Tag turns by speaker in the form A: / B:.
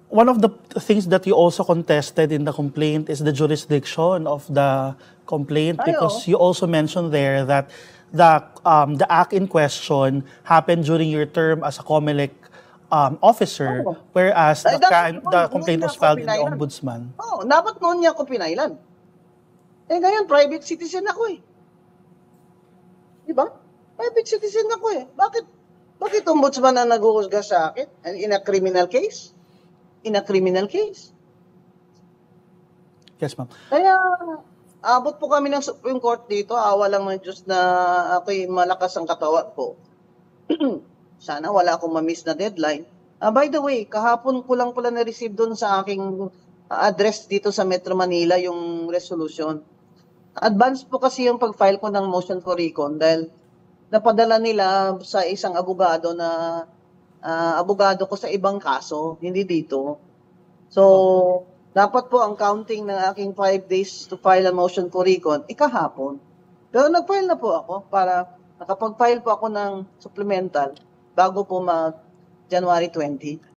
A: one of the things that you also contested in the complaint is the jurisdiction of the complaint, because you also mentioned there that the act in question happened during your term as a COMELEC officer,
B: Oo.
A: whereas
B: Ay, dapat
A: the
B: noon
A: complaint
B: niya
A: was
B: ako
A: filed in the
B: pinailan.
A: ombudsman.
B: Oo, dapat noon niya ako pinailan. Eh ngayon, private citizen ako eh. Di ba? Private citizen ako eh. Bakit ombudsman ang naghuhusga sa akin? In a criminal case? In a criminal case?
A: Yes, ma'am.
B: Kaya, abot po kami ng Supreme Court dito. Awa lang ng Diyos na ako'y malakas ang katawan ko. Sana wala akong ma-miss na deadline. By the way, kahapon ko lang pala na-receive doon sa aking address dito sa Metro Manila yung resolution. Advance po kasi yung pag-file ko ng motion for recon dahil napadala nila sa isang abogado na abogado ko sa ibang kaso, hindi dito. So, dapat po ang counting ng aking 5 days to file a motion for recon, kahapon. Pero nag-file na po ako para nakapag-file po ako ng supplemental bago po mag-January 20.